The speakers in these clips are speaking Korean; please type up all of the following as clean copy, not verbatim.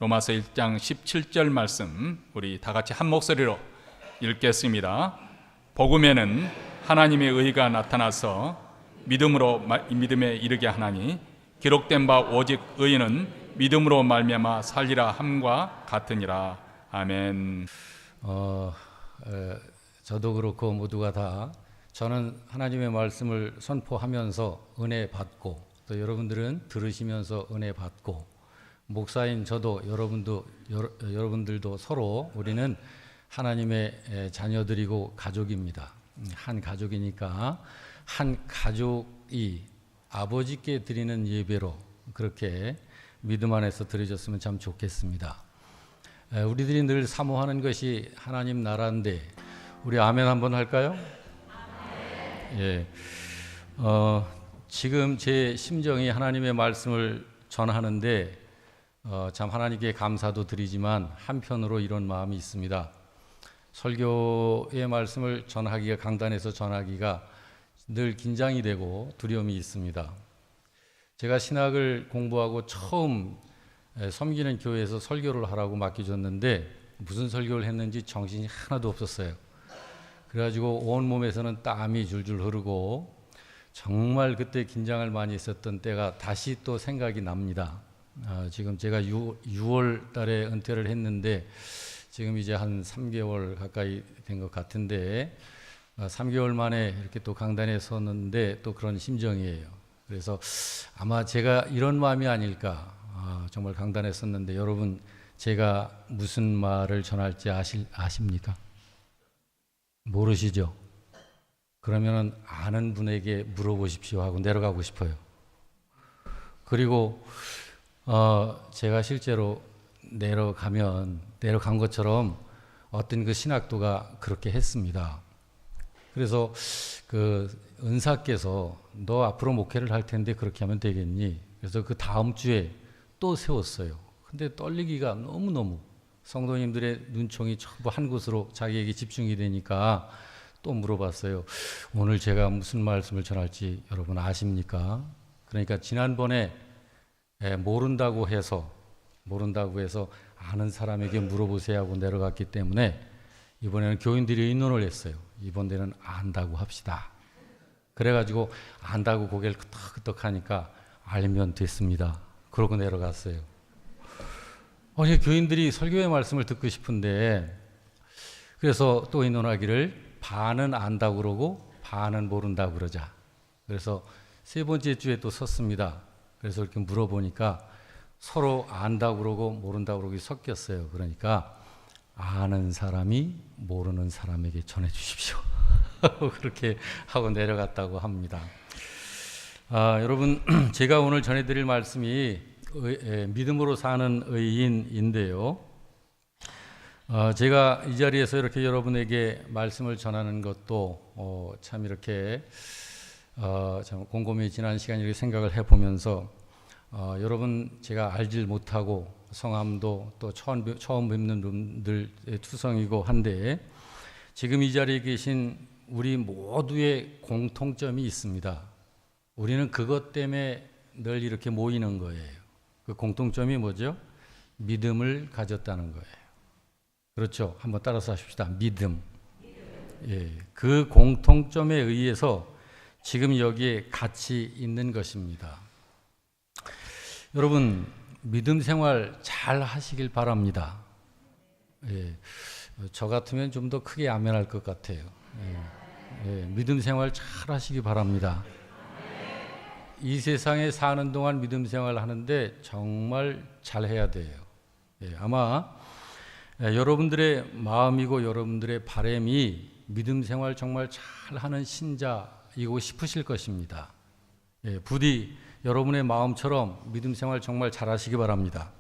로마서 1장 17절 말씀 우리 다 같이 한 목소리로 읽겠습니다. 복음에는 하나님의 의가 나타나서 믿음에 이르게 하나니 기록된 바 오직 의인은 믿음으로 말미암아 살리라 함과 같으니라. 아멘. 저도 그렇고 모두가 다 저는 하나님의 말씀을 선포하면서 은혜 받고 또 여러분들은 들으시면서 은혜 받고 목사인 저도 여러분들도 서로 우리는 하나님의 자녀들이고 가족입니다. 한 가족이니까 한 가족이 아버지께 드리는 예배로 그렇게 믿음 안에서 드려졌으면 참 좋겠습니다. 우리들이 늘 사모하는 것이 하나님 나라인데 우리 아멘 한번 할까요? 예. 지금 제 심정이 하나님의 말씀을 전하는데 참 하나님께 감사도 드리지만 한편으로 이런 마음이 있습니다. 설교의 말씀을 전하기가 강단에서 전하기가 늘 긴장이 되고 두려움이 있습니다. 제가 신학을 공부하고 처음 섬기는 교회에서 설교를 하라고 맡겨줬는데 무슨 설교를 했는지 정신이 하나도 없었어요. 그래가지고 온몸에서는 땀이 줄줄 흐르고 정말 그때 긴장을 많이 했었던 때가 다시 또 생각이 납니다. 지금 제가 6월 달에 은퇴를 했는데 지금 이제 한 3개월 가까이 된 것 같은데 3개월 만에 이렇게 또 강단에 섰는데 또 그런 심정이에요. 그래서 아마 제가 이런 마음이 아닐까. 정말 강단에 섰는데 여러분 제가 무슨 말을 전할지 아십니까? 모르시죠? 그러면은 아는 분에게 물어보십시오 하고 내려가고 싶어요. 그리고 제가 실제로 내려간 것처럼 어떤 그 신학도가 그렇게 했습니다. 그래서 그 은사께서 너 앞으로 목회를 할 텐데 그렇게 하면 되겠니? 그래서 그 다음 주에 또 세웠어요. 근데 떨리기가 너무너무 성도님들의 눈총이 전부 한 곳으로 자기에게 집중이 되니까 또 물어봤어요. 오늘 제가 무슨 말씀을 전할지 여러분 아십니까? 그러니까 지난번에 모른다고 해서 아는 사람에게 물어보세요 하고 내려갔기 때문에 이번에는 교인들이 의논을 했어요. 이번에는 안다고 합시다. 그래가지고 안다고 고개를 끄덕끄덕 하니까 알면 됐습니다. 그러고 내려갔어요. 교인들이 설교의 말씀을 듣고 싶은데 그래서 또 의논하기를 반은 안다고 그러고 반은 모른다고 그러자. 그래서 세 번째 주에 또 섰습니다. 그래서 이렇게 물어보니까 서로 안다고 그러고 모른다고 그러고 섞였어요. 그러니까 아는 사람이 모르는 사람에게 전해 주십시오. 그렇게 하고 내려갔다고 합니다. 여러분 제가 오늘 전해드릴 말씀이 믿음으로 사는 의인인데요. 제가 이 자리에서 이렇게 여러분에게 말씀을 전하는 것도 참 이렇게 참 곰곰이 지난 시간 이렇게 생각을 해보면서 여러분 제가 알질 못하고 성함도 또 처음 뵙는 분들 투성이고 한데 지금 이 자리에 계신 우리 모두의 공통점이 있습니다. 우리는 그것 때문에 늘 이렇게 모이는 거예요. 그 공통점이 뭐죠? 믿음을 가졌다는 거예요. 그렇죠? 한번 따라서 하십시다. 믿음. 예, 그 공통점에 의해서 지금 여기에 같이 있는 것입니다. 여러분 믿음 생활 잘 하시길 바랍니다. 예, 저 같으면 좀 더 크게 아멘할 것 같아요. 믿음 생활 잘 하시기 바랍니다. 이 세상에 사는 동안 믿음 생활 하는데 정말 잘 해야 돼요. 아마 여러분들의 마음이고 여러분들의 바람이 믿음 생활 정말 잘 하는 신자이고 싶으실 것입니다. 부디 여러분의 마음처럼 믿음 생활 정말 잘 하시기 바랍니다.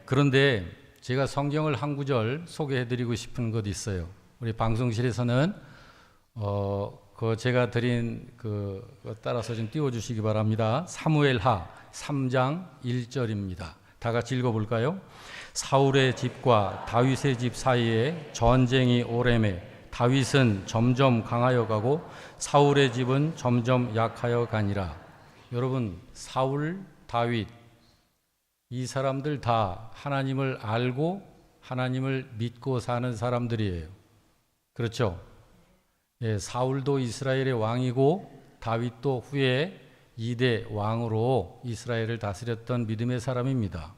그런데 제가 성경을 한 구절 소개해드리고 싶은 것 있어요. 우리 방송실에서는 제가 드린 따라서 좀 띄워주시기 바랍니다. 사무엘하 3장 1절입니다. 다 같이 읽어볼까요? 사울의 집과 다윗의 집 사이에 전쟁이 오래매 다윗은 점점 강하여 가고 사울의 집은 점점 약하여 가니라. 여러분 사울, 다윗 이 사람들 다 하나님을 알고 하나님을 믿고 사는 사람들이에요. 그렇죠? 예, 사울도 이스라엘의 왕이고 다윗도 후에 2대 왕으로 이스라엘을 다스렸던 믿음의 사람입니다.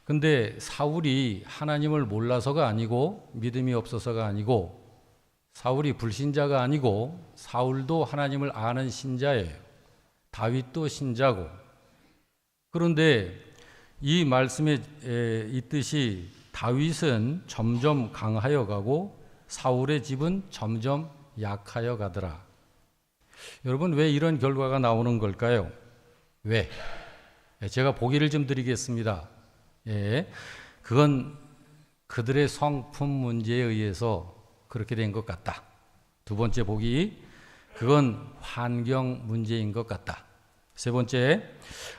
근데 사울이 하나님을 몰라서가 아니고 믿음이 없어서가 아니고 사울이 불신자가 아니고 사울도 하나님을 아는 신자예요. 다윗도 신자고. 그런데 이 말씀에 있듯이 다윗은 점점 강하여 가고 사울의 집은 점점 약하여 가더라. 여러분, 왜 이런 결과가 나오는 걸까요? 왜? 제가 보기를 좀 드리겠습니다. 예, 그건 그들의 성품 문제에 의해서 그렇게 된 것 같다. 두 번째 보기, 그건 환경 문제인 것 같다. 세 번째,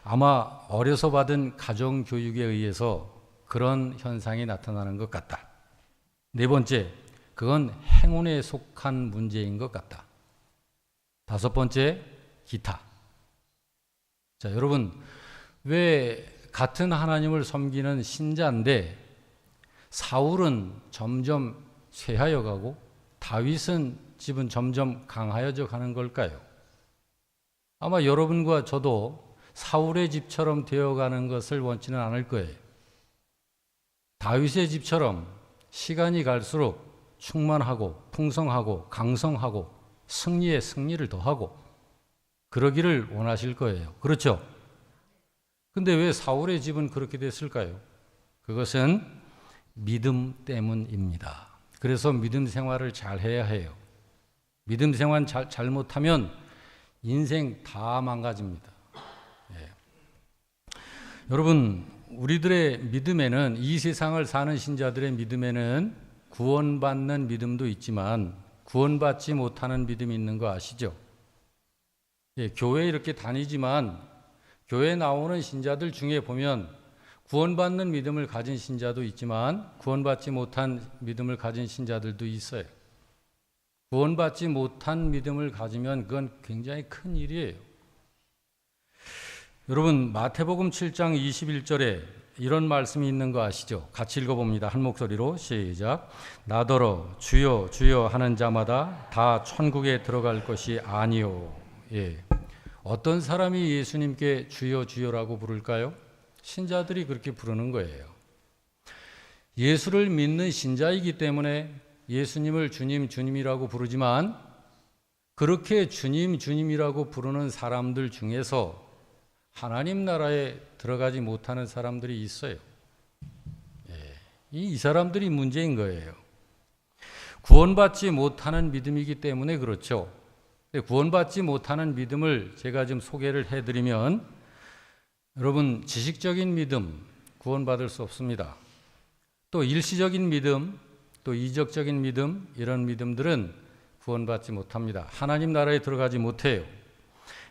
아마 어려서 받은 가정 교육에 의해서 그런 현상이 나타나는 것 같다. 네 번째, 그건 행운에 속한 문제인 것 같다. 다섯 번째, 기타. 자, 여러분, 왜 같은 하나님을 섬기는 신자인데 사울은 점점 쇠하여 가고 다윗은 집은 점점 강하여져 가는 걸까요? 아마 여러분과 저도 사울의 집처럼 되어가는 것을 원치는 않을 거예요. 다윗의 집처럼 시간이 갈수록 충만하고 풍성하고 강성하고 승리에 승리를 더하고 그러기를 원하실 거예요. 그렇죠? 근데 왜 사울의 집은 그렇게 됐을까요? 그것은 믿음 때문입니다. 그래서 믿음 생활을 잘 해야 해요. 믿음 생활 잘못하면 인생 다 망가집니다. 예. 여러분, 우리들의 믿음에는, 이 세상을 사는 신자들의 믿음에는 구원받는 믿음도 있지만 구원받지 못하는 믿음이 있는 거 아시죠? 예, 교회 이렇게 다니지만 교회 나오는 신자들 중에 보면 구원받는 믿음을 가진 신자도 있지만 구원받지 못한 믿음을 가진 신자들도 있어요. 구원받지 못한 믿음을 가지면 그건 굉장히 큰 일이에요. 여러분, 마태복음 7장 21절에 이런 말씀이 있는 거 아시죠? 같이 읽어봅니다. 한 목소리로 시작. 나더러 주여 주여 하는 자마다 다 천국에 들어갈 것이 아니요. 예. 어떤 사람이 예수님께 주여 주여라고 부를까요? 신자들이 그렇게 부르는 거예요. 예수를 믿는 신자이기 때문에 예수님을 주님 주님이라고 부르지만 그렇게 주님 주님이라고 부르는 사람들 중에서 하나님 나라에 들어가지 못하는 사람들이 있어요. 이 사람들이 문제인 거예요. 구원받지 못하는 믿음이기 때문에 그렇죠. 구원받지 못하는 믿음을 제가 좀 소개를 해드리면, 여러분, 지식적인 믿음 구원받을 수 없습니다. 또 일시적인 믿음, 또 이적적인 믿음, 이런 믿음들은 구원받지 못합니다. 하나님 나라에 들어가지 못해요.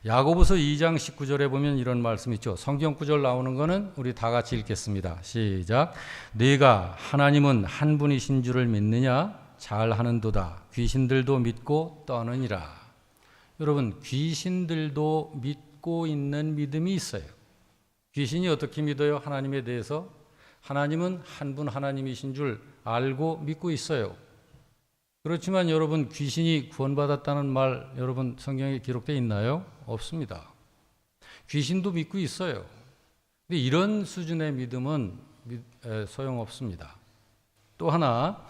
야고보서 2장 19절에 보면 이런 말씀이 있죠. 성경 구절 나오는 거는 우리 다 같이 읽겠습니다. 시작. 네가 하나님은 한 분이신 줄을 믿느냐? 잘하는도다. 귀신들도 믿고 떠느니라. 여러분, 귀신들도 믿고 있는 믿음이 있어요. 귀신이 어떻게 믿어요? 하나님에 대해서? 하나님은 한 분 하나님이신 줄 알고 믿고 있어요. 그렇지만 여러분, 귀신이 구원받았다는 말 여러분 성경에 기록되어 있나요? 없습니다. 귀신도 믿고 있어요. 근데 이런 수준의 믿음은 소용없습니다. 또 하나,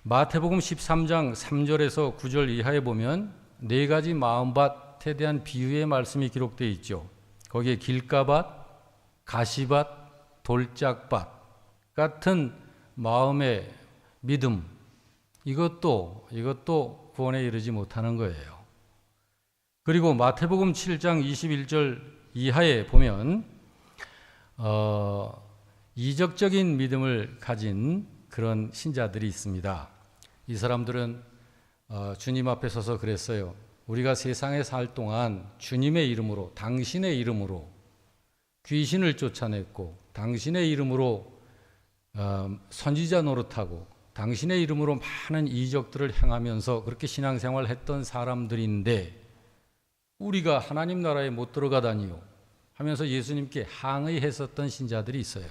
마태복음 13장 3절에서 9절 이하에 보면 네 가지 마음밭에 대한 비유의 말씀이 기록되어 있죠. 거기에 길가밭, 가시밭, 돌짝밭 같은 마음의 믿음, 이것도 구원에 이르지 못하는 거예요. 그리고 마태복음 7장 21절 이하에 보면 이적적인 믿음을 가진 그런 신자들이 있습니다. 이 사람들은 주님 앞에 서서 그랬어요. 우리가 세상에 살 동안 주님의 이름으로, 당신의 이름으로 귀신을 쫓아냈고, 당신의 이름으로 선지자 노릇하고, 당신의 이름으로 많은 이적들을 행하면서 그렇게 신앙생활을 했던 사람들인데 우리가 하나님 나라에 못 들어가다니요 하면서 예수님께 항의했었던 신자들이 있어요.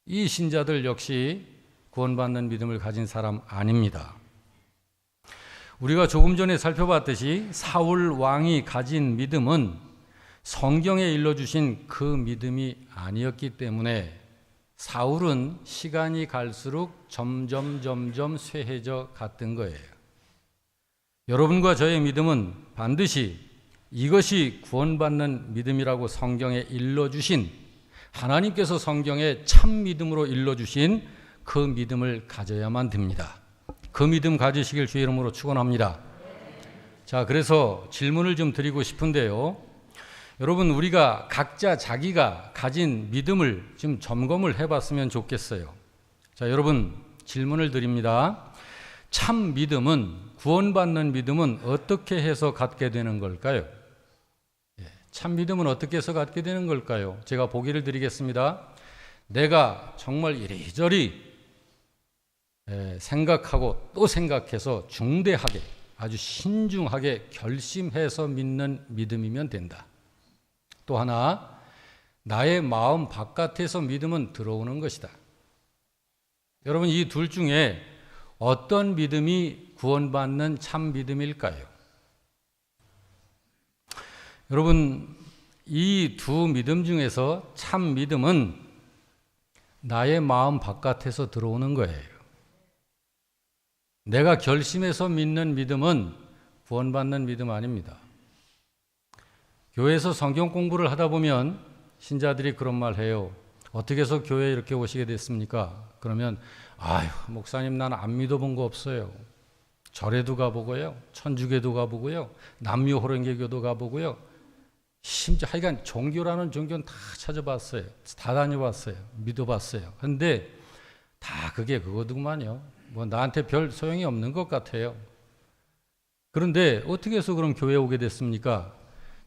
이 신자들 역시 구원받는 믿음을 가진 사람 아닙니다. 우리가 조금 전에 살펴봤듯이 사울 왕이 가진 믿음은 성경에 일러주신 그 믿음이 아니었기 때문에 사울은 시간이 갈수록 점점 쇠해져 갔던 거예요. 여러분과 저의 믿음은 반드시 이것이 구원받는 믿음이라고 성경에 일러주신, 하나님께서 성경에 참 믿음으로 일러주신 그 믿음을 가져야만 됩니다. 그 믿음 가지시길 주의 이름으로 축원합니다. 자, 그래서 질문을 좀 드리고 싶은데요. 여러분, 우리가 각자 자기가 가진 믿음을 좀 점검을 해봤으면 좋겠어요. 자, 여러분, 질문을 드립니다. 참 믿음은, 구원받는 믿음은 어떻게 해서 갖게 되는 걸까요? 참 믿음은 어떻게 해서 갖게 되는 걸까요? 제가 보기를 드리겠습니다. 내가 정말 이리저리 생각하고 또 생각해서 중대하게, 아주 신중하게 결심해서 믿는 믿음이면 된다. 또 하나, 나의 마음 바깥에서 믿음은 들어오는 것이다. 여러분, 이 둘 중에 어떤 믿음이 구원받는 참 믿음일까요? 여러분, 이 두 믿음 중에서 참 믿음은 나의 마음 바깥에서 들어오는 거예요. 내가 결심해서 믿는 믿음은 구원받는 믿음 아닙니다. 교회에서 성경 공부를 하다 보면 신자들이 그런 말 해요. 어떻게 해서 교회에 이렇게 오시게 됐습니까? 그러면 아유, 목사님, 난 안 믿어본 거 없어요. 절에도 가보고요, 천주교도 가보고요, 남묘호랭개교도 가보고요, 심지어 하여간 종교라는 종교는 다 찾아봤어요. 다 다녀봤어요. 믿어봤어요. 근데 다 그게 그거더구만요. 뭐 나한테 별 소용이 없는 것 같아요. 그런데 어떻게 해서 그럼 교회에 오게 됐습니까?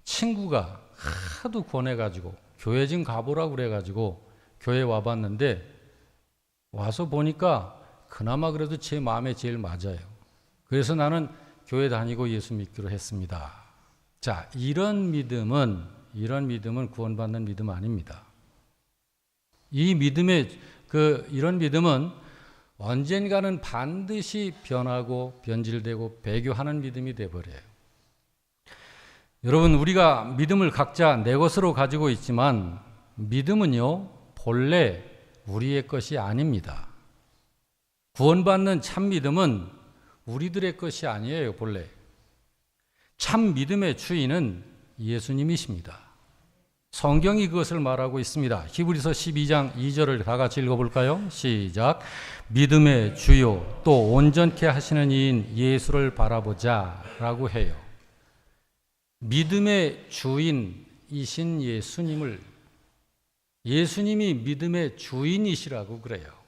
친구가 하도 권해가지고 교회 좀 가보라고 그래가지고 교회 와봤는데, 와서 보니까 그나마 그래도 제 마음에 제일 맞아요. 그래서 나는 교회 다니고 예수 믿기로 했습니다. 자, 이런 믿음은 구원받는 믿음 아닙니다. 이 믿음의 이런 믿음은 언젠가는 반드시 변하고 변질되고 배교하는 믿음이 되어버려요. 여러분, 우리가 믿음을 각자 내 것으로 가지고 있지만 믿음은요, 본래 우리의 것이 아닙니다. 구원받는 참 믿음은 우리들의 것이 아니에요, 본래. 참 믿음의 주인은 예수님이십니다. 성경이 그것을 말하고 있습니다. 히브리서 12장 2절을 다 같이 읽어볼까요? 시작. 믿음의 주요 또 온전케 하시는 이인 예수를 바라보자 라고 해요. 믿음의 주인이신 예수님이 믿음의 주인이시라고 그래요.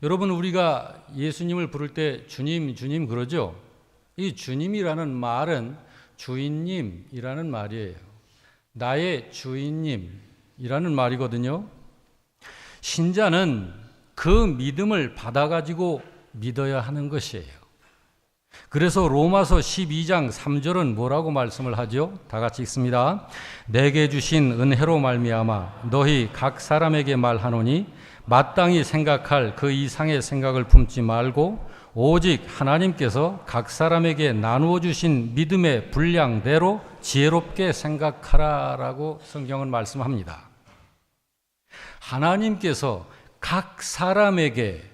여러분, 우리가 예수님을 부를 때 주님, 주님 그러죠? 이 주님이라는 말은 주인님이라는 말이에요. 나의 주인님이라는 말이거든요. 신자는 그 믿음을 받아가지고 믿어야 하는 것이에요. 그래서 로마서 12장 3절은 뭐라고 말씀을 하죠? 다 같이 읽습니다. 내게 주신 은혜로 말미암아 너희 각 사람에게 말하노니 마땅히 생각할 그 이상의 생각을 품지 말고 오직 하나님께서 각 사람에게 나누어 주신 믿음의 분량대로 지혜롭게 생각하라라고 성경은 말씀합니다. 하나님께서 각 사람에게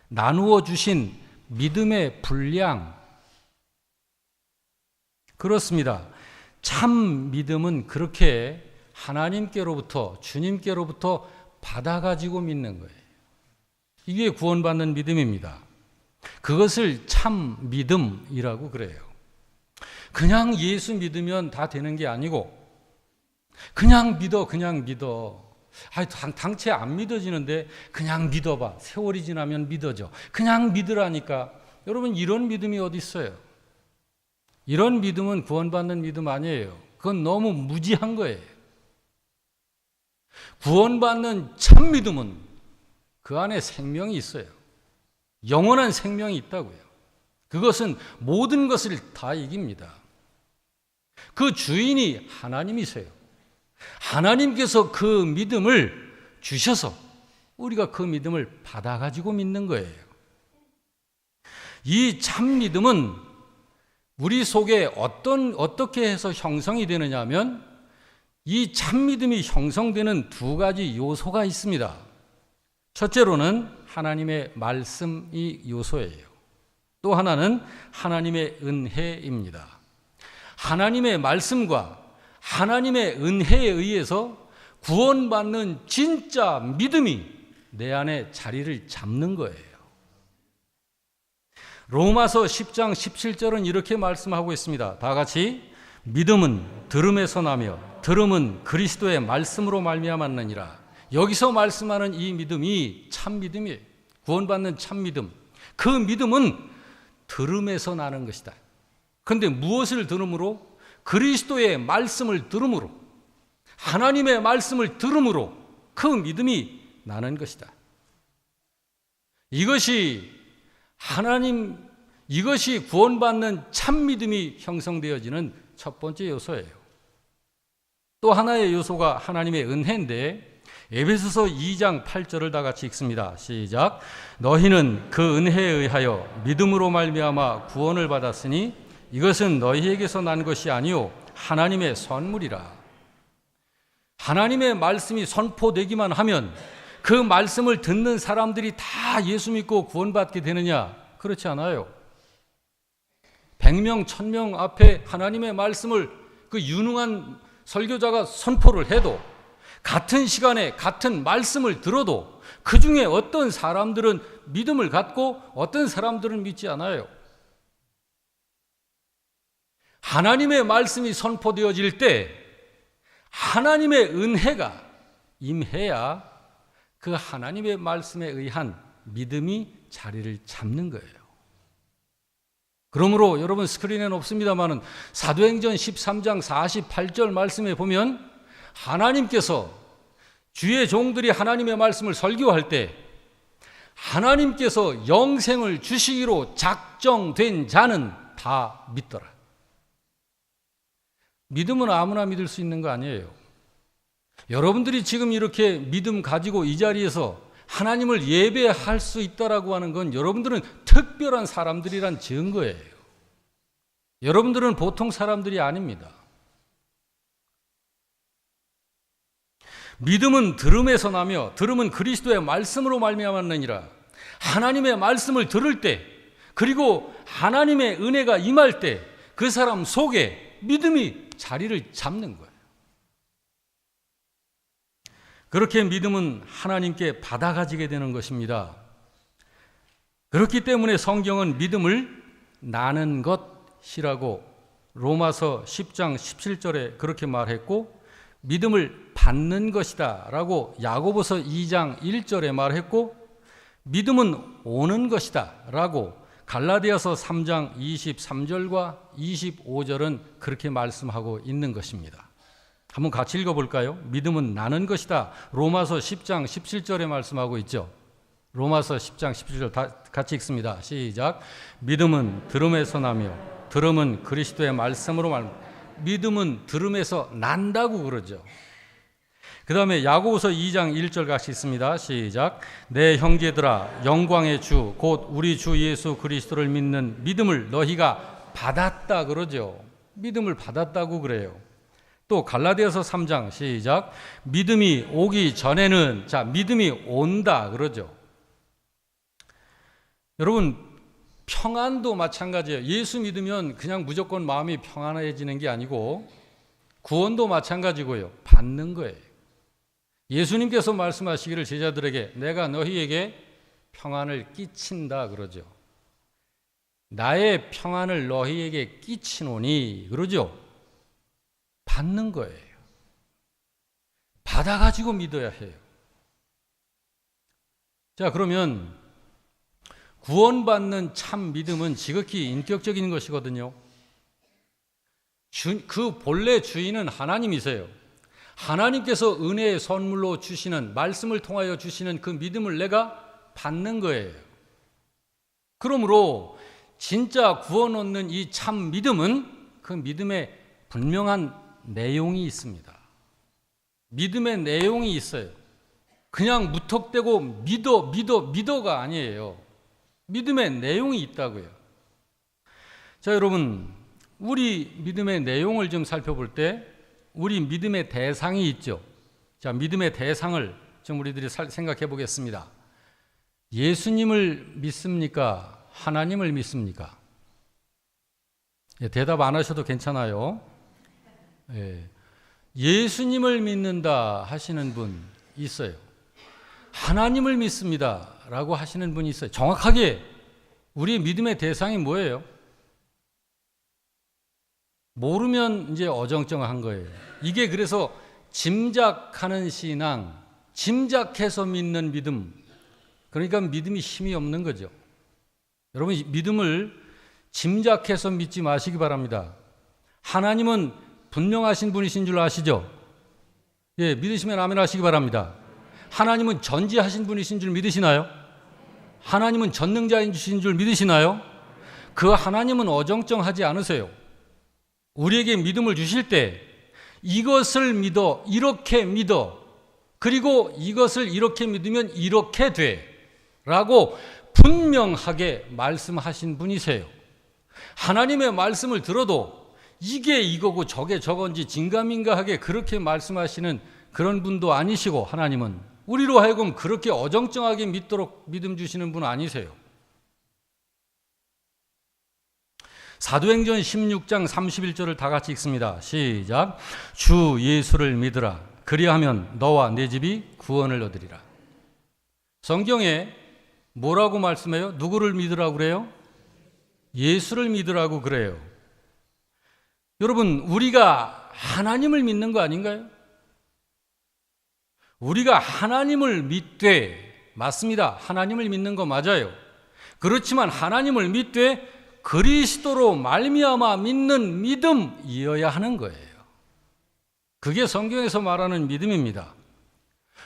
나누어 주신 믿음의 분량, 그렇습니다. 참 믿음은 그렇게 하나님께로부터, 주님께로부터 받아가지고 믿는 거예요. 이게 구원받는 믿음입니다. 그것을 참 믿음이라고 그래요. 그냥 예수 믿으면 다 되는 게 아니고 그냥 믿어. 당최 안 믿어지는데 그냥 믿어봐. 세월이 지나면 믿어져. 그냥 믿으라니까. 여러분, 이런 믿음이 어디 있어요? 이런 믿음은 구원받는 믿음 아니에요. 그건 너무 무지한 거예요. 구원받는 참 믿음은 그 안에 생명이 있어요. 영원한 생명이 있다고요. 그것은 모든 것을 다 이깁니다. 그 주인이 하나님이세요. 하나님께서 그 믿음을 주셔서 우리가 그 믿음을 받아가지고 믿는 거예요. 이 참 믿음은 우리 속에 어떻게 해서 형성이 되느냐 하면 이 참 믿음이 형성되는 두 가지 요소가 있습니다. 첫째로는 하나님의 말씀이 요소예요. 또 하나는 하나님의 은혜입니다. 하나님의 말씀과 하나님의 은혜에 의해서 구원받는 진짜 믿음이 내 안에 자리를 잡는 거예요. 로마서 10장 17절은 이렇게 말씀하고 있습니다. 다 같이 믿음은 들음에서 나며 들음은 그리스도의 말씀으로 말미암았느니라. 여기서 말씀하는 이 믿음이 참 믿음이에요. 구원받는 참 믿음. 그 믿음은 들음에서 나는 것이다. 그런데 무엇을 들음으로? 그리스도의 말씀을 들음으로, 하나님의 말씀을 들음으로 그 믿음이 나는 것이다. 이것이 구원받는 참 믿음이 형성되어지는 첫 번째 요소예요. 또 하나의 요소가 하나님의 은혜인데 에베소서 2장 8절을 다 같이 읽습니다. 시작. 너희는 그 은혜에 의하여 믿음으로 말미암아 구원을 받았으니 이것은 너희에게서 난 것이 아니요 하나님의 선물이라. 하나님의 말씀이 선포되기만 하면 그 말씀을 듣는 사람들이 다 예수 믿고 구원받게 되느냐? 그렇지 않아요. 100명, 1000명 앞에 하나님의 말씀을 그 유능한 설교자가 선포를 해도 같은 시간에 같은 말씀을 들어도 그 중에 어떤 사람들은 믿음을 갖고 어떤 사람들은 믿지 않아요. 하나님의 말씀이 선포되어질 때 하나님의 은혜가 임해야 그 하나님의 말씀에 의한 믿음이 자리를 잡는 거예요. 그러므로 여러분 스크린에는 없습니다만은 사도행전 13장 48절 말씀에 보면 하나님께서 주의 종들이 하나님의 말씀을 설교할 때 하나님께서 영생을 주시기로 작정된 자는 다 믿더라. 믿음은 아무나 믿을 수 있는 거 아니에요. 여러분들이 지금 이렇게 믿음 가지고 이 자리에서 하나님을 예배할 수 있다라고 하는 건 여러분들은 특별한 사람들이란 증거예요. 여러분들은 보통 사람들이 아닙니다. 믿음은 들음에서 나며 들음은 그리스도의 말씀으로 말미암았느니라. 하나님의 말씀을 들을 때 그리고 하나님의 은혜가 임할 때 그 사람 속에 믿음이 자리를 잡는 거예요. 그렇게 믿음은 하나님께 받아가지게 되는 것입니다. 그렇기 때문에 성경은 믿음을 나는 것이라고 로마서 10장 17절에 그렇게 말했고 믿음을 받는 것이다 라고 야고보서 2장 1절에 말했고 믿음은 오는 것이다 라고 갈라디아서 3장 23절과 25절은 그렇게 말씀하고 있는 것입니다. 한번 같이 읽어볼까요? 믿음은 나는 것이다. 로마서 10장 17절에 말씀하고 있죠. 로마서 10장 17절 다 같이 읽습니다. 시작. 믿음은 들음에서 나며 들음은 그리스도의 말씀으로 믿음은 들음에서 난다고 그러죠. 그 다음에 야고보서 2장 1절 같이 읽습니다. 시작. 내 형제들아 영광의 주 곧 우리 주 예수 그리스도를 믿는 믿음을 너희가 받았다 그러죠. 믿음을 받았다고 그래요. 또 갈라디아서 3장 시작. 믿음이 오기 전에는 믿음이 온다 그러죠. 여러분 평안도 마찬가지예요. 예수 믿으면 그냥 무조건 마음이 평안해지는 게 아니고 구원도 마찬가지고요. 받는 거예요. 예수님께서 말씀하시기를 제자들에게 내가 너희에게 평안을 끼친다 그러죠. 나의 평안을 너희에게 끼치노니 그러죠. 받는 거예요. 받아가지고 믿어야 해요. 자, 그러면 구원받는 참 믿음은 지극히 인격적인 것이거든요. 그 본래 주인은 하나님이세요. 하나님께서 은혜의 선물로 주시는 말씀을 통하여 주시는 그 믿음을 내가 받는 거예요. 그러므로 진짜 구원 얻는 이 참 믿음은 그 믿음에 분명한 내용이 있습니다. 믿음의 내용이 있어요. 그냥 무턱대고 믿어가 아니에요. 믿음의 내용이 있다고요. 자, 여러분, 우리 믿음의 내용을 좀 살펴볼 때 우리 믿음의 대상이 있죠. 자, 믿음의 대상을 좀 우리들이 생각해 보겠습니다. 예수님을 믿습니까? 하나님을 믿습니까? 대답 안 하셔도 괜찮아요. 예수님을 믿는다 하시는 분 있어요. 하나님을 믿습니다 라고 하시는 분이 있어요. 정확하게 우리의 믿음의 대상이 뭐예요? 모르면 이제 어정쩡한 거예요. 이게 그래서 짐작하는 신앙, 짐작해서 믿는 믿음, 그러니까 믿음이 힘이 없는 거죠. 여러분, 믿음을 짐작해서 믿지 마시기 바랍니다. 하나님은 분명하신 분이신 줄 아시죠? 예, 믿으시면 아멘 하시기 바랍니다. 하나님은 전지하신 분이신 줄 믿으시나요? 하나님은 전능자이신 줄 믿으시나요? 그 하나님은 어정쩡하지 않으세요. 우리에게 믿음을 주실 때 이것을 믿어, 이렇게 믿어, 그리고 이것을 이렇게 믿으면 이렇게 돼 라고 분명하게 말씀하신 분이세요. 하나님의 말씀을 들어도 이게 이거고 저게 저건지 긴가민가하게 그렇게 말씀하시는 그런 분도 아니시고, 하나님은 우리로 하여금 그렇게 어정쩡하게 믿도록 믿음 주시는 분 아니세요. 사도행전 16장 31절을 다 같이 읽습니다. 시작. 주 예수를 믿으라. 그리하면 너와 내 집이 구원을 얻으리라. 성경에 뭐라고 말씀해요? 누구를 믿으라고 그래요? 예수를 믿으라고 그래요. 여러분, 우리가 하나님을 믿는 거 아닌가요? 우리가 하나님을 믿되, 맞습니다. 하나님을 믿는 거 맞아요. 그렇지만 하나님을 믿되 그리스도로 말미암아 믿는 믿음이어야 하는 거예요. 그게 성경에서 말하는 믿음입니다.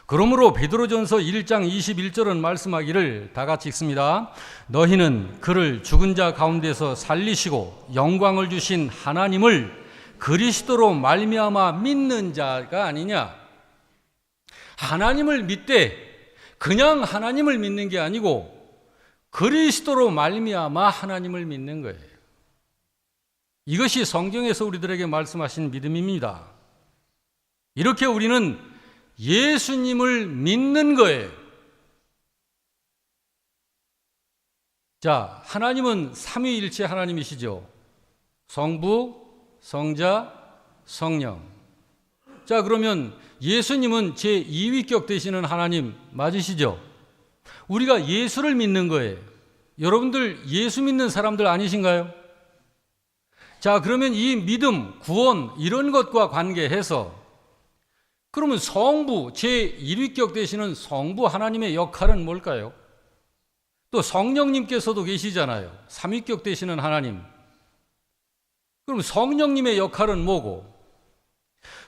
그러므로 베드로전서 1장 21절은 말씀하기를, 다 같이 읽습니다. 너희는 그를 죽은 자 가운데서 살리시고 영광을 주신 하나님을 그리스도로 말미암아 믿는 자가 아니냐. 하나님을 믿되 그냥 하나님을 믿는 게 아니고 그리스도로 말미암아 하나님을 믿는 거예요. 이것이 성경에서 우리들에게 말씀하신 믿음입니다. 이렇게 우리는 예수님을 믿는 거예요. 자, 하나님은 삼위일체 하나님이시죠. 성부, 성자, 성령. 자, 그러면 예수님은 제2위격 되시는 하나님 맞으시죠? 우리가 예수를 믿는 거예요. 여러분들 예수 믿는 사람들 아니신가요? 자, 그러면 이 믿음, 구원 이런 것과 관계해서 그러면 성부, 제1위격 되시는 성부 하나님의 역할은 뭘까요? 또 성령님께서도 계시잖아요. 3위격 되시는 하나님. 그럼 성령님의 역할은 뭐고?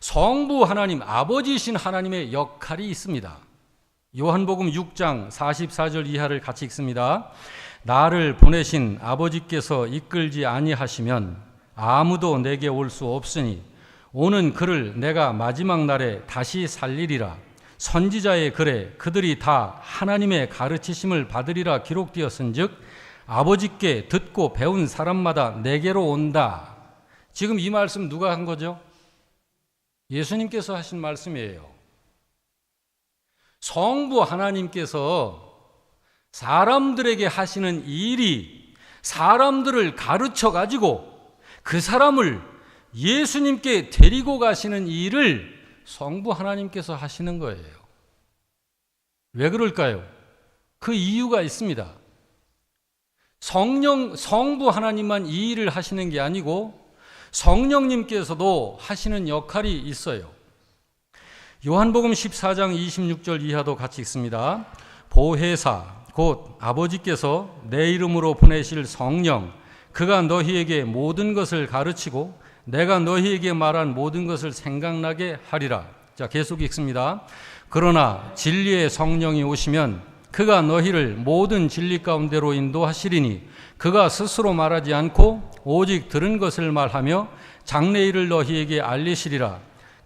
성부 하나님, 아버지이신 하나님의 역할이 있습니다. 요한복음 6장 44절 이하를 같이 읽습니다. 나를 보내신 아버지께서 이끌지 아니하시면 아무도 내게 올 수 없으니 오는 그를 내가 마지막 날에 다시 살리리라. 선지자의 글에 그들이 다 하나님의 가르치심을 받으리라 기록되었은즉 아버지께 듣고 배운 사람마다 내게로 온다. 지금 이 말씀 누가 한 거죠? 예수님께서 하신 말씀이에요. 성부 하나님께서 사람들에게 하시는 일이 사람들을 가르쳐 가지고 그 사람을 예수님께 데리고 가시는 일을 성부 하나님께서 하시는 거예요. 왜 그럴까요? 그 이유가 있습니다. 성부 하나님만 이 일을 하시는 게 아니고 성령님께서도 하시는 역할이 있어요. 요한복음 14장 26절 이하도 같이 읽습니다. 보혜사 곧 아버지께서 내 이름으로 보내실 성령 그가 너희에게 모든 것을 가르치고 내가 너희에게 말한 모든 것을 생각나게 하리라. 자, 계속 읽습니다. 그러나 진리의 성령이 오시면 그가 너희를 모든 진리 가운데로 인도하시리니 그가 스스로 말하지 않고 오직 들은 것을 말하며 장래일을 너희에게 알리시리라.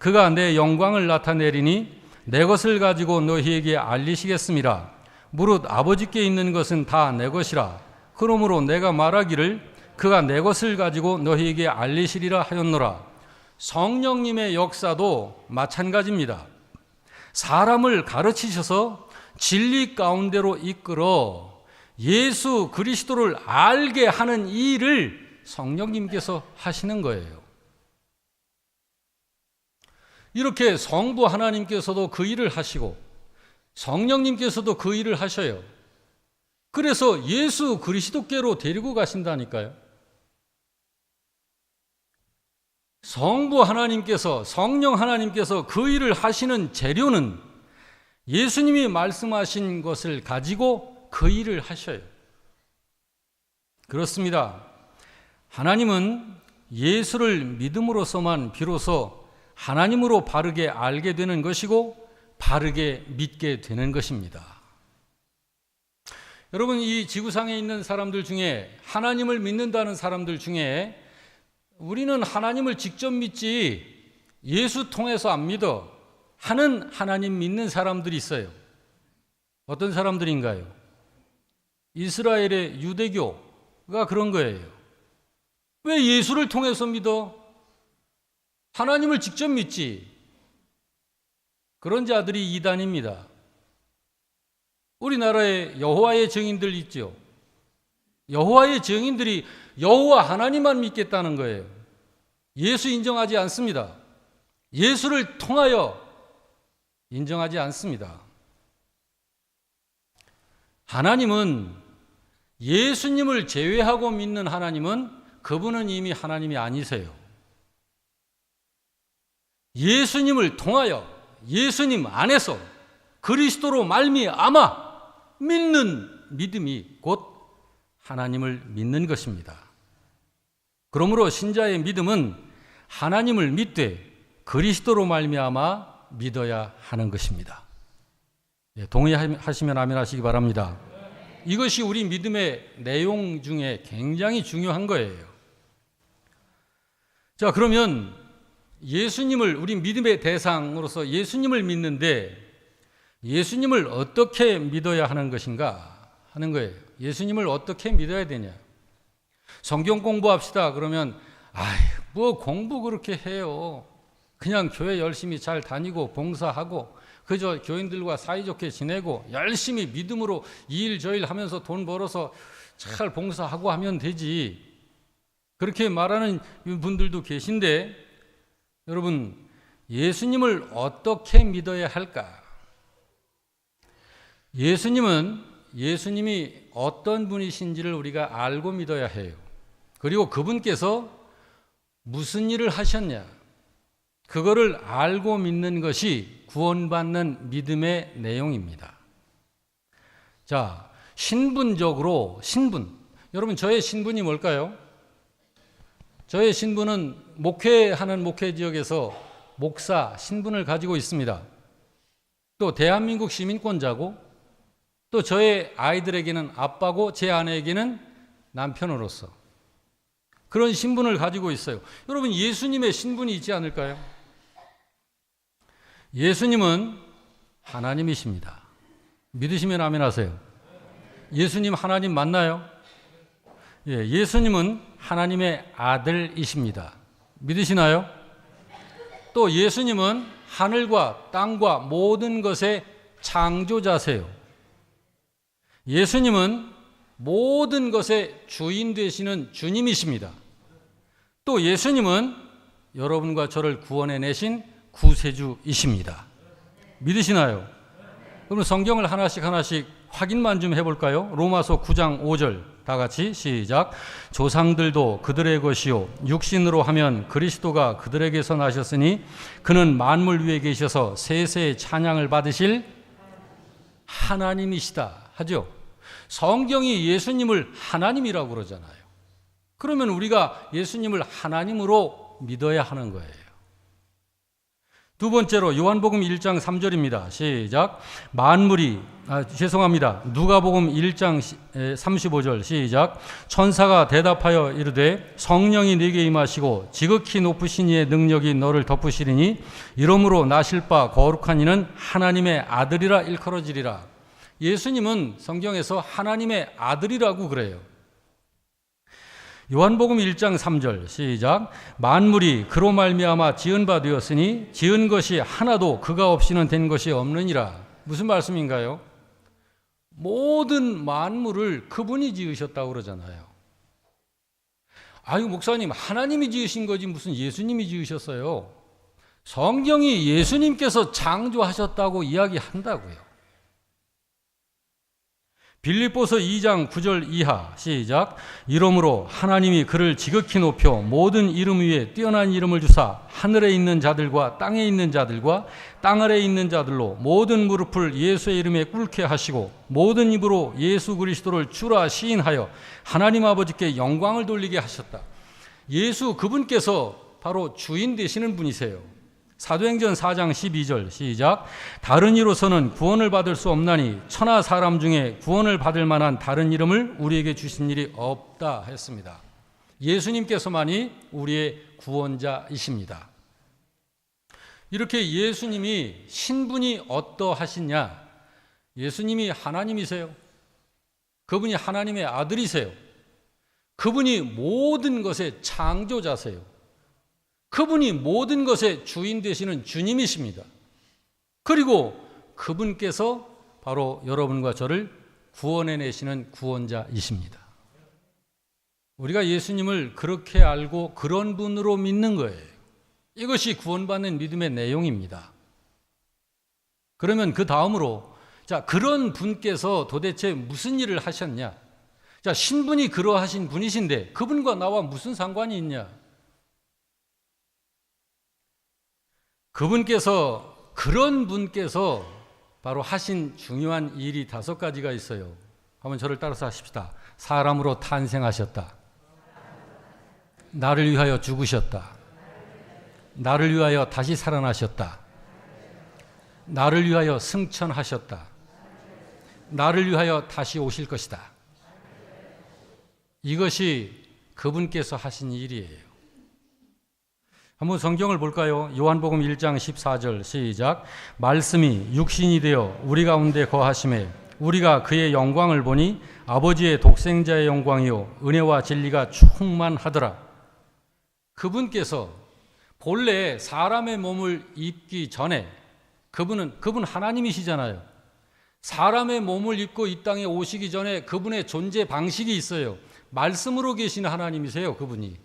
그가 내 영광을 나타내리니 내 것을 가지고 너희에게 알리시겠습니다. 무릇 아버지께 있는 것은 다 내 것이라. 그러므로 내가 말하기를 그가 내 것을 가지고 너희에게 알리시리라 하였노라. 성령님의 역사도 마찬가지입니다. 사람을 가르치셔서 진리 가운데로 이끌어 예수 그리스도를 알게 하는 일을 성령님께서 하시는 거예요. 이렇게 성부 하나님께서도 그 일을 하시고 성령님께서도 그 일을 하셔요. 그래서 예수 그리스도께로 데리고 가신다니까요. 성부 하나님께서, 성령 하나님께서 그 일을 하시는 재료는 예수님이 말씀하신 것을 가지고 그 일을 하셔요. 그렇습니다. 하나님은 예수를 믿음으로써만 비로소 하나님으로 바르게 알게 되는 것이고 바르게 믿게 되는 것입니다. 여러분, 이 지구상에 있는 사람들 중에, 하나님을 믿는다는 사람들 중에 우리는 하나님을 직접 믿지 예수 통해서 안 믿어 하는 하나님 믿는 사람들이 있어요. 어떤 사람들인가요? 이스라엘의 유대교가 그런 거예요. 왜 예수를 통해서 믿어? 하나님을 직접 믿지. 그런 자들이 이단입니다. 우리나라에 여호와의 증인들 있죠. 여호와의 증인들이 여호와 하나님만 믿겠다는 거예요. 예수 인정하지 않습니다. 예수를 통하여 인정하지 않습니다. 하나님은, 예수님을 제외하고 믿는 하나님은 그분은 이미 하나님이 아니세요. 예수님을 통하여 예수님 안에서 그리스도로 말미암아 믿는 믿음이 곧 하나님을 믿는 것입니다. 그러므로 신자의 믿음은 하나님을 믿되 그리스도로 말미암아 믿어야 하는 것입니다. 동의하시면 아멘 하시기 바랍니다. 이것이 우리 믿음의 내용 중에 굉장히 중요한 거예요. 자, 그러면 예수님을, 우리 믿음의 대상으로서 예수님을 믿는데 예수님을 어떻게 믿어야 하는 것인가 하는 거예요. 예수님을 어떻게 믿어야 되냐. 성경 공부합시다 그러면 뭐 공부 그렇게 해요. 그냥 교회 열심히 잘 다니고 봉사하고 그저 교인들과 사이좋게 지내고 열심히 믿음으로 이 일 저 일 하면서 돈 벌어서 잘 봉사하고 하면 되지. 그렇게 말하는 분들도 계신데, 여러분, 예수님을 어떻게 믿어야 할까? 예수님이 어떤 분이신지를 우리가 알고 믿어야 해요. 그리고 그분께서 무슨 일을 하셨냐, 그거를 알고 믿는 것이 구원받는 믿음의 내용입니다. 자, 신분적으로, 여러분, 저의 신분이 뭘까요? 저의 신분은 목회하는 목회 지역에서 목사 신분을 가지고 있습니다. 또 대한민국 시민권자고, 또 저의 아이들에게는 아빠고 제 아내에게는 남편으로서 그런 신분을 가지고 있어요. 여러분, 예수님의 신분이 있지 않을까요? 예수님은 하나님이십니다. 믿으시면 아멘 하세요. 예수님 하나님 맞나요? 예, 예수님은 하나님의 아들이십니다. 믿으시나요? 또 예수님은 하늘과 땅과 모든 것의 창조자세요. 예수님은 모든 것의 주인 되시는 주님이십니다. 또 예수님은 여러분과 저를 구원해내신 구세주이십니다. 믿으시나요? 그럼 성경을 하나씩 확인만 좀 해볼까요? 로마서 9장 5절 다 같이 시작. 조상들도 그들의 것이요 육신으로 하면 그리스도가 그들에게서 나셨으니 그는 만물 위에 계셔서 세세의 찬양을 받으실 하나님이시다 하죠. 성경이 예수님을 하나님이라고 그러잖아요. 그러면 우리가 예수님을 하나님으로 믿어야 하는 거예요. 두 번째로 요한복음 1장 3절입니다. 시작. 만물이 죄송합니다. 누가복음 1장 35절 시작. 천사가 대답하여 이르되 성령이 네게 임하시고 지극히 높으신 이의 능력이 너를 덮으시리니 이러므로 나실 바 거룩한 이는 하나님의 아들이라 일컬어지리라. 예수님은 성경에서 하나님의 아들이라고 그래요. 요한복음 1장 3절 시작. 만물이 그로 말미암아 지은 바 되었으니 지은 것이 하나도 그가 없이는 된 것이 없느니라. 무슨 말씀인가요? 모든 만물을 그분이 지으셨다고 그러잖아요. 아유, 목사님, 하나님이 지으신 거지 무슨 예수님이 지으셨어요? 성경이 예수님께서 창조하셨다고 이야기한다고요. 빌립보서 2장 9절 이하 시작. 이러므로 하나님이 그를 지극히 높여 모든 이름 위에 뛰어난 이름을 주사 하늘에 있는 자들과 땅에 있는 자들과 땅 아래에 있는 자들로 모든 무릎을 예수의 이름에 꿇게 하시고 모든 입으로 예수 그리스도를 주라 시인하여 하나님 아버지께 영광을 돌리게 하셨다. 예수 그분께서 바로 주인 되시는 분이세요. 사도행전 4장 12절 시작. 다른 이로서는 구원을 받을 수 없나니 천하 사람 중에 구원을 받을 만한 다른 이름을 우리에게 주신 일이 없다 했습니다. 예수님께서만이 우리의 구원자이십니다. 이렇게 예수님이 신분이 어떠하시냐? 예수님이 하나님이세요. 그분이 하나님의 아들이세요. 그분이 모든 것의 창조자세요. 그분이 모든 것의 주인 되시는 주님이십니다. 그리고 그분께서 바로 여러분과 저를 구원해내시는 구원자이십니다. 우리가 예수님을 그렇게 알고 그런 분으로 믿는 거예요. 이것이 구원받는 믿음의 내용입니다. 그러면 그 다음으로 자, 그런 분께서 도대체 무슨 일을 하셨냐? 자, 신분이 그러하신 분이신데 그분과 나와 무슨 상관이 있냐? 그런 분께서 바로 하신 중요한 일이 5가지가 있어요. 한번 저를 따라서 하십시다. 사람으로 탄생하셨다. 나를 위하여 죽으셨다. 나를 위하여 다시 살아나셨다. 나를 위하여 승천하셨다. 나를 위하여 다시 오실 것이다. 이것이 그분께서 하신 일이에요. 한번 성경을 볼까요? 요한복음 1장 14절 시작. 말씀이 육신이 되어 우리 가운데 거하심에 우리가 그의 영광을 보니 아버지의 독생자의 영광이요 은혜와 진리가 충만하더라. 그분께서 본래 사람의 몸을 입기 전에 그분 하나님이시잖아요. 사람의 몸을 입고 이 땅에 오시기 전에 그분의 존재 방식이 있어요. 말씀으로 계신 하나님이세요. 그분이.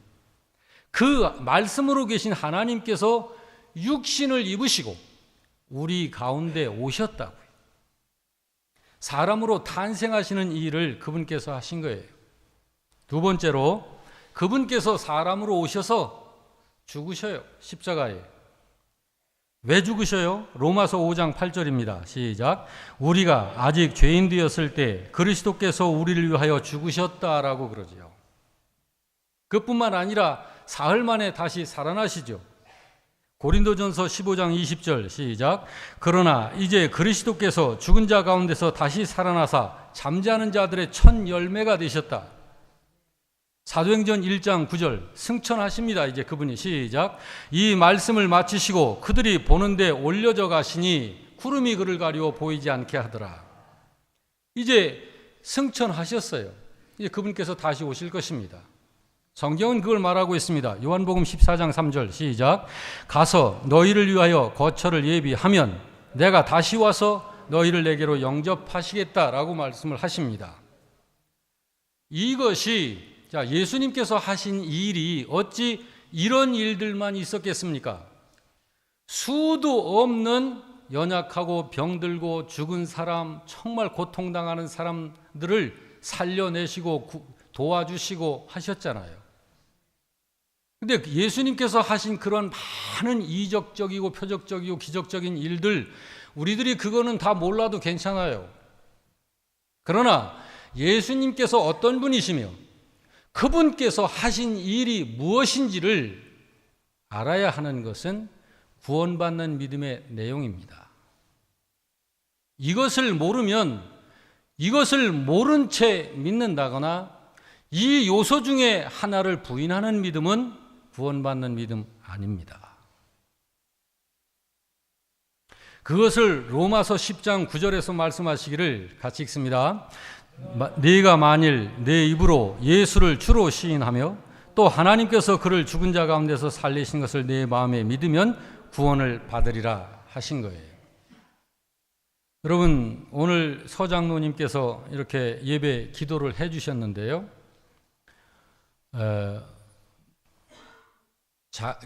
그 말씀으로 계신 하나님께서 육신을 입으시고 우리 가운데 오셨다고요. 사람으로 탄생하시는 이 일을 그분께서 하신 거예요. 두 번째로 그분께서 사람으로 오셔서 죽으셔요. 십자가에. 왜 죽으셔요? 로마서 5장 8절입니다. 시작. 우리가 아직 죄인 되었을 때 그리스도께서 우리를 위하여 죽으셨다라고 그러죠. 그뿐만 아니라 사흘 만에 다시 살아나시죠. 고린도전서 15장 20절 시작. 그러나 이제 그리스도께서 죽은 자 가운데서 다시 살아나사 잠자는 자들의 첫 열매가 되셨다. 사도행전 1장 9절 승천하십니다. 이제 그분이 시작. 이 말씀을 마치시고 그들이 보는데 올려져 가시니 구름이 그를 가리워 보이지 않게 하더라. 이제 승천하셨어요. 이제 그분께서 다시 오실 것입니다. 성경은 그걸 말하고 있습니다. 요한복음 14장 3절 시작. 가서 너희를 위하여 거처를 예비하면 내가 다시 와서 너희를 내게로 영접하시겠다라고 말씀을 하십니다. 이것이 예수님께서 하신 일이 어찌 이런 일들만 있었겠습니까? 수도 없는 연약하고 병들고 죽은 사람, 정말 고통당하는 사람들을 살려내시고 도와주시고 하셨잖아요. 근데 예수님께서 하신 그런 많은 이적적이고 표적적이고 기적적인 일들, 우리들이 그거는 다 몰라도 괜찮아요. 그러나 예수님께서 어떤 분이시며 그분께서 하신 일이 무엇인지를 알아야 하는 것은 구원받는 믿음의 내용입니다. 이것을 모르면 이것을 모른 채 믿는다거나 이 요소 중에 하나를 부인하는 믿음은 구원받는 믿음 아닙니다. 그것을 로마서 10장 9절에서 말씀하시기를 같이 읽습니다. 네가 만일 내 입으로 예수를 주로 시인하며 또 하나님께서 그를 죽은 자 가운데서 살리신 것을 내 마음에 믿으면 구원을 받으리라 하신 거예요. 여러분, 오늘 서장로님께서 이렇게 예배 기도를 해주셨는데요.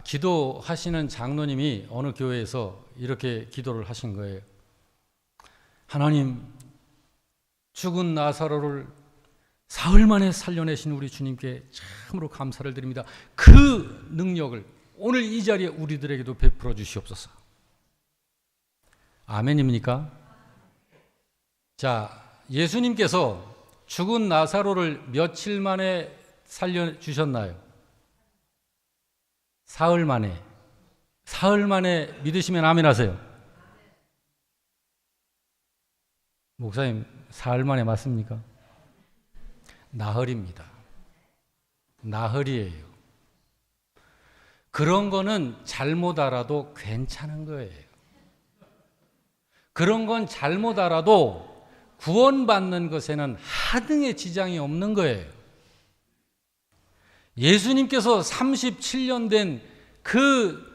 기도하시는 장로님이 어느 교회에서 이렇게 기도를 하신 거예요. 하나님, 죽은 나사로를 사흘 만에 살려내신 우리 주님께 참으로 감사를 드립니다. 그 능력을 오늘 이 자리에 우리들에게도 베풀어 주시옵소서. 아멘입니까? 자, 예수님께서 죽은 나사로를 며칠 만에 살려주셨나요? 사흘 만에. 사흘 만에 믿으시면 아멘 하세요. 목사님, 사흘 만에 맞습니까? 나흘입니다. 나흘이에요. 그런 거는 잘못 알아도 괜찮은 거예요. 그런 건 잘못 알아도 구원받는 것에는 하등의 지장이 없는 거예요. 예수님께서 37년 된 그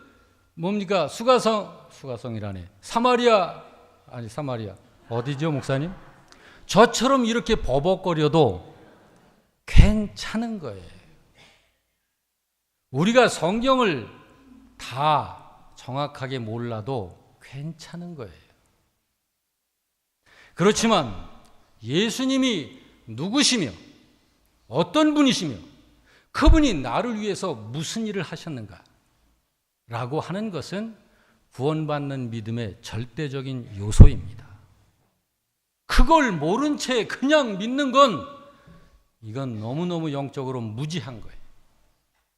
수가성이라네. 사마리아 어디죠, 목사님? 저처럼 이렇게 버벅거려도 괜찮은 거예요. 우리가 성경을 다 정확하게 몰라도 괜찮은 거예요. 그렇지만 예수님이 누구시며 어떤 분이시며 그분이 나를 위해서 무슨 일을 하셨는가 라고 하는 것은 구원받는 믿음의 절대적인 요소입니다. 그걸 모른 채 그냥 믿는 건 이건 너무너무 영적으로 무지한 거예요.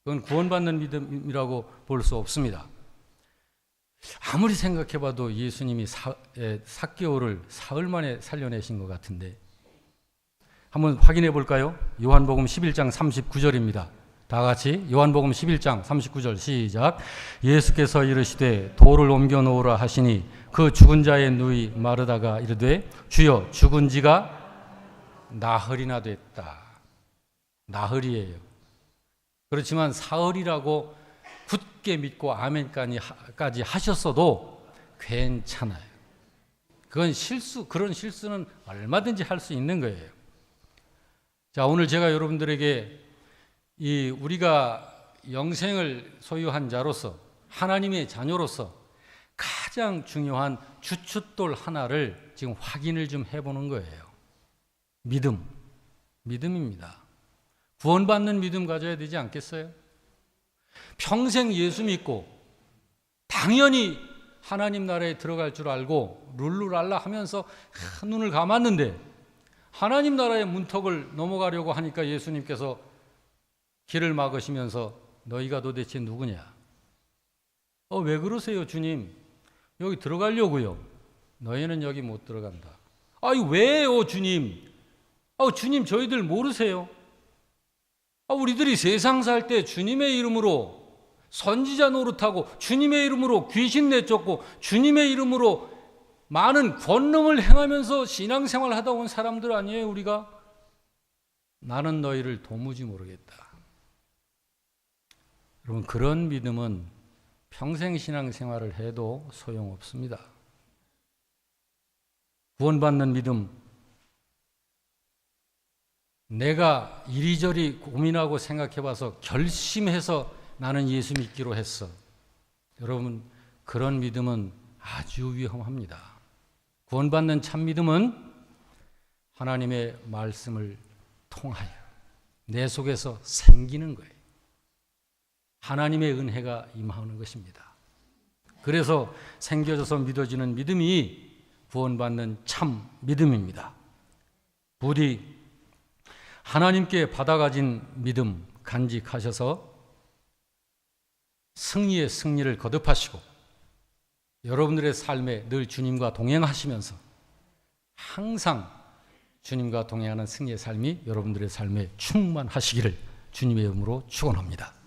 그건 구원받는 믿음이라고 볼 수 없습니다. 아무리 생각해봐도 예수님이 삭개오를 사흘 만에 살려내신 것 같은데 한번 확인해 볼까요? 요한복음 11장 39절입니다. 다 같이 요한복음 11장 39절 시작. 예수께서 이르시되 돌을 옮겨 놓으라 하시니 그 죽은 자의 누이 마르다가 이르되 주여 죽은 지가 나흘이나 됐다. 나흘이에요. 그렇지만 사흘이라고 굳게 믿고 아멘까지 하셨어도 괜찮아요. 그건 그런 실수는 얼마든지 할 수 있는 거예요. 자, 오늘 제가 여러분들에게 우리가 영생을 소유한 자로서 하나님의 자녀로서 가장 중요한 주춧돌 하나를 지금 확인을 좀 해보는 거예요. 믿음입니다. 구원받는 믿음 가져야 되지 않겠어요? 평생 예수 믿고 당연히 하나님 나라에 들어갈 줄 알고 룰루랄라 하면서 눈을 감았는데 하나님 나라의 문턱을 넘어가려고 하니까 예수님께서 길을 막으시면서 너희가 도대체 누구냐? 왜 그러세요, 주님? 여기 들어가려고요. 너희는 여기 못 들어간다. 왜요, 주님? 주님 저희들 모르세요? 우리들이 세상 살 때 주님의 이름으로 선지자 노릇하고 주님의 이름으로 귀신 내쫓고 주님의 이름으로 많은 권능을 행하면서 신앙생활 하다 온 사람들 아니에요, 우리가? 나는 너희를 도무지 모르겠다. 여러분, 그런 믿음은 평생 신앙생활을 해도 소용없습니다. 구원받는 믿음, 내가 이리저리 고민하고 생각해봐서 결심해서 나는 예수 믿기로 했어. 여러분, 그런 믿음은 아주 위험합니다. 구원받는 참 믿음은 하나님의 말씀을 통하여 내 속에서 생기는 거예요. 하나님의 은혜가 임하는 것입니다. 그래서 생겨져서 믿어지는 믿음이 구원받는 참 믿음입니다. 부디 하나님께 받아가진 믿음 간직하셔서 승리의 승리를 거듭하시고 여러분들의 삶에 늘 주님과 동행하시면서 항상 주님과 동행하는 승리의 삶이 여러분들의 삶에 충만하시기를 주님의 이름으로 축원합니다.